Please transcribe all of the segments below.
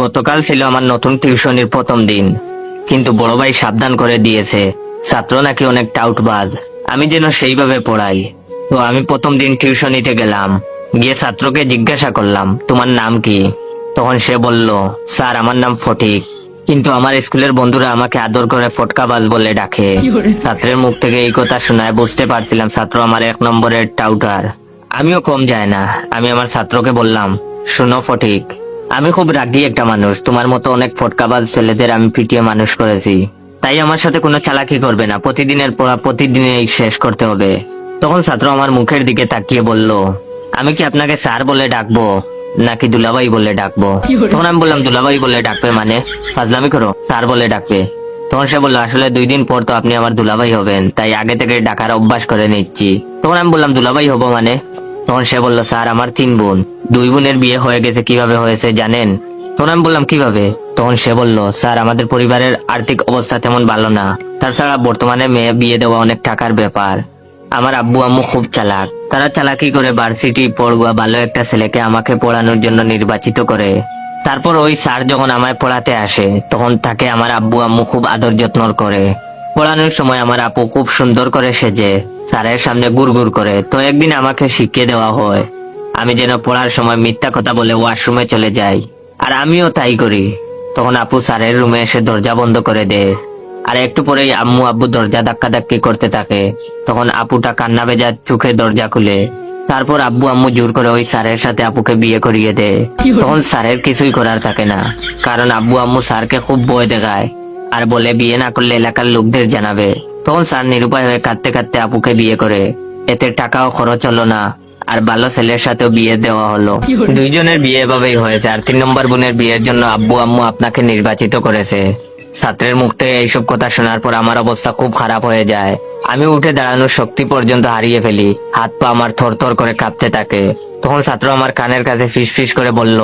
গতকাল ছিল আমার নতুন টিউশনির প্রথম দিন, কিন্তু বড় ভাই সাবধান করে দিয়েছে ছাত্র নাকি অনেক টাউটবাজ, আমি যেন সেইভাবে পড়াই। তো আমি প্রথম দিন টিউশনিতে গেলাম, গিয়ে ছাত্রকে জিজ্ঞাসা করলাম তোমার নাম কি। তখন সে বলল, স্যার আমার নাম ফটিক, কিন্তু আমার স্কুলের বন্ধুরা আমাকে আদর করে ফটকাবাজ বলে ডাকে। ছাত্রের মুখ থেকে এই কথা শোনায় বুঝতে পারছিলাম ছাত্র আমার 1 নম্বরের টাউটার। আমিও কম যায় না, আমি আমার ছাত্রকে বললাম, শোনো ফটিক, আমি খুব রাগী একটা মানুষ, তোমার মতো অনেক ফটকাবাজ ছেলেদের আমি পিটিয়ে মানুষ করেছি, তাই আমার সাথে কোনো চালাকি করবে না, প্রতিদিনের পড়া প্রতিদিনই শেষ করতে হবে। তখন ছাত্র আমার মুখের দিকে তাকিয়ে বলল, আমি কি আপনাকে স্যার বলে ডাকবো নাকি দুলাভাই বলে ডাকবো? তখন আমি বললাম, দুলাভাই বলে ডাকবে মানে? ফাজলামি করো, স্যার বলে ডাকবে। তখন সে বললো, আসলে 2 দিন পর তো আপনি আমার দুলাভাই হবেন, তাই আগে থেকে ডাকার অভ্যাস করে নিচ্ছি। তখন আমি বললাম, দুলাভাই হবো মানে? তখন সে বলল, স্যার আমার 3 বোন, 2 বোনের বিয়ে হয়ে গেছে, কিভাবে হয়েছে জানেন? তখন আমি বললাম, কিভাবে? তখন সে বলল, স্যার আমাদের পরিবারের আর্থিক অবস্থা তেমন ভালো না, তাছাড়া বর্তমানে মেয়ে বিয়ে দেওয়া অনেক টাকার ব্যাপার। আমার আব্বু আম্মু খুব চালাক, তারা চালাকি করে ভার্সিটি পড়ুয়া ভালো একটা ছেলেকে আমাকে পড়ানোর জন্য নির্বাচিত করে। তারপর ওই স্যার যখন আমায় পড়াতে আসে, তখন তাকে আমার আব্বু আম্মু খুব আদর যত্ন করে। পড়ানোর সময় আমার আপু খুব সুন্দর করে সেজে স্যারের সামনে গুড়গুড় করে। তো একদিন আমাকে শিখিয়ে দেওয়া হয় আমি যেন পড়ার সময় মিথ্যা কথা বলে ওয়াশরুমে চলে যাই, আর আমিও তাই করি। তখন আপু স্যারের রুমে এসে দরজা বন্ধ করে দেয়, আর একটু পরেই আম্মু আব্বু দরজা ধাক্কাধাক্কি করতে থাকে। তখন আপুটা কান্না ভেজা চোখে দরজা খুলে। তারপর আব্বু আম্মু জোর করে ওই স্যারের সাথে আপুকে বিয়ে করিয়ে দেয়। তখন স্যারের কিছুই করার থাকে না, কারণ আব্বু আম্মু স্যারকে খুব ভয় দেখায় আর বলে বিয়ে না করলে এলাকার লোকদের জানাবে। তখন স্যার নিরুপায় হয়ে কাঁদতে কাঁদতে আপুকে বিয়ে করে। এতে টাকাও খরচ হলো না, আর ভালো ছেলের সাথেও বিয়ে দেওয়া হলো। 2 জনের বিয়ে এভাবেই হয়েছে, আর 3 নম্বর বোনের বিয়ের জন্য আব্বু আম্মু আপনাকে নির্বাচিত করেছে। ছাত্রের মুখ থেকে এইসব কথা শোনার পর আমার অবস্থা খুব খারাপ হয়ে যায়। আমি উঠে দাঁড়ানোর শক্তি পর্যন্ত হারিয়ে ফেলি, হাত পা আমার থরথর করে কাঁপতে থাকে। তখন ছাত্র আমার কানের কাছে ফিস ফিস করে বলল,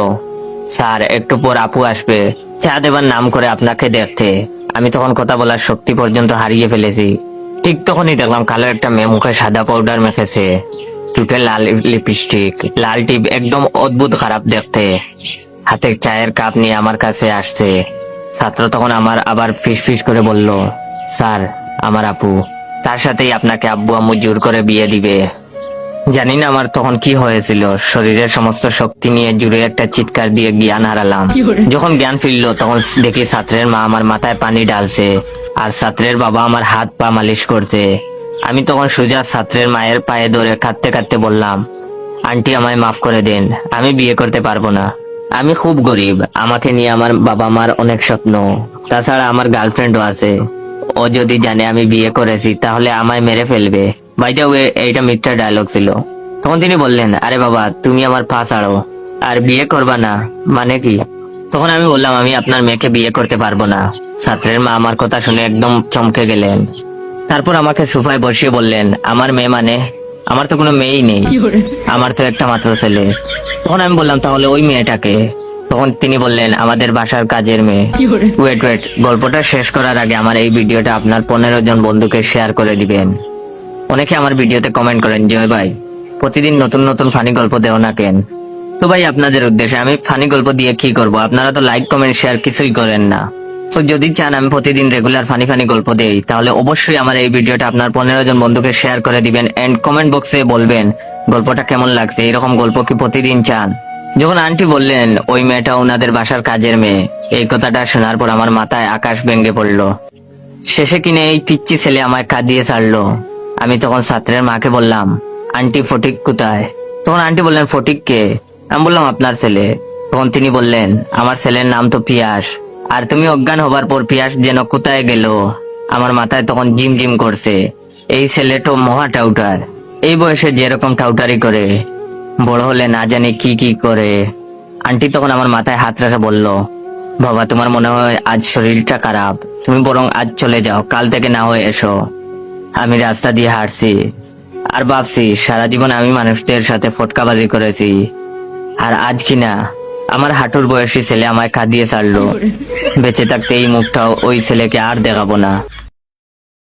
স্যার একটু পর আপু আসবে চা দেবার নাম করে আপনাকে দেখতে। আমি তখন কথা বলার শক্তি পর্যন্ত হারিয়ে ফেলেছি। ঠিক তখনই দেখলাম কালো একটা মেয়ে মুখে সাদা পাউডার মেখেছে, চুটে লাল লিপস্টিক, লাল টিপ, একদম অদ্ভুত খারাপ দেখতে, হাতে চায়ের কাপ নিয়ে আমার কাছে আসছে। ছাত্র তখন আমার আবার ফিস ফিস করে বলল, স্যার আমার আপু, তার সাথেই আপনাকে আব্বু আম্মু জোর করে বিয়ে দিবে। জানি না আমার তখন কি হয়েছিল, শরীরের সমস্ত শক্তি নিয়ে জুড়ে একটা চিৎকার দিয়ে জ্ঞান হারালাম। যখন জ্ঞান ফিরলো তখন দেখি ছাত্রের মা আমার মাথায় পানি ঢালছে, আর ছাত্রের বাবা আমার হাত পা মালিশ করছে। আমি তখন সোজা ছাত্রের মায়ের পায়ে ধরে কাঁদতে কাঁদতে বললাম, আন্টি আমায় মাফ করে দেন, আমি বিয়ে করতে পারবো না, আমি খুব গরিব, আমাকে নিয়ে আমার বাবা মার অনেক স্বপ্ন, তাছাড়া আমার গার্লফ্রেন্ডও আছে, ও যদি জানে আমি বিয়ে করেছি তাহলে আমায় মেরে ফেলবে। বাই দ্য ওয়ে এইটা মিথ্যা ডায়লগ ছিল। তখন তিনি বললেন, আরে বাবা তুমি আমার পা ছাড়ো, আর বিয়ে করবা না মানে কি? তখন আমি বললাম, আমি আপনার মেয়েকে বিয়ে করতে পারবো না। ছাত্রের মা আমার কথা শুনে একদম চমকে গেলেন। তারপর আমাকে সোফায় বসিয়ে বললেন, আমার মেয়ে মানে? আমার তো কোনো মেয়েই নেই, আমার তো একটা মাত্র ছেলে। তখন আমি বললাম, তাহলে ওই মেয়েটাকে? তখন তিনি বললেন, আমাদের বাসার কাজের মেয়ে। ওয়েট, গল্পটা শেষ করার আগে আমার এই ভিডিওটা আপনার 15 জন বন্ধুকে শেয়ার করে দিবেন। অনেকে আমার ভিডিওতে কমেন্ট করেন, জয় ভাই প্রতিদিন নতুন নতুন ফানি গল্প দেও না কেন? তো ভাই আপনাদের উদ্দেশ্যে, আমি ফানি গল্প দিয়ে কি করব? আপনারা তো লাইক কমেন্ট শেয়ার কিছুই করেন না। তো যদি চান আমি প্রতিদিন রেগুলার ফানি ফানি গল্প দেই, তাহলে অবশ্যই আমার এই ভিডিওটা আপনার 15 জন বন্ধুকে শেয়ার করে দিবেন, এন্ড কমেন্ট বক্সে বলবেন গল্পটা কেমন লাগছে, এরকম গল্প কি প্রতিদিন চান? যখন আন্টি বললেন ওই মেয়েটা ওনাদের বাসার কাজের মেয়ে, এই কথাটা শোনার পর আমার মাথায় আকাশ ভেঙে পড়লো। শেষে কিনে এই পিচ্চি ছেলে আমায় কাঁদিয়ে ছাড়লো। আমি তখন ছাত্রের মাকে বললাম, আন্টি ফটিক কোথায়? তখন আন্টি বললেন, ফটিক কে? আমি বললাম, আপনার ছেলে। তখন তিনি বললেন, আমার ছেলের নাম তো পিয়াস, আর তুমি অজ্ঞান হবার পর পিয়াস যেন কোথায় গেল। আমার মাথায় তখন জিম জিম করছে, এই ছেলে তো মহা টাউটার, এই বয়সে যেরকম টাউটারি করে, বড় হলে না জানি কি কি করে। আন্টি তখন আমার মাথায় হাত রেখে বলল, বাবা তোমার মনে হয় আজ শরীরটা খারাপ, তুমি বরং আজ চলে যাও, কাল থেকে না হয়ে এসো। আমি রাস্তা দিয়ে হাঁটছি আর ভাবছি, সারা জীবন আমি মানুষদের সাথে ফটকাবাজি করেছি, আর আজ কিনা আমার হাঁটুর বয়সী ছেলে আমায় কাঁদিয়ে ছাড়লো। বেঁচে থাকতে এই মুখটাও ওই ছেলেকে আর দেখাবো না।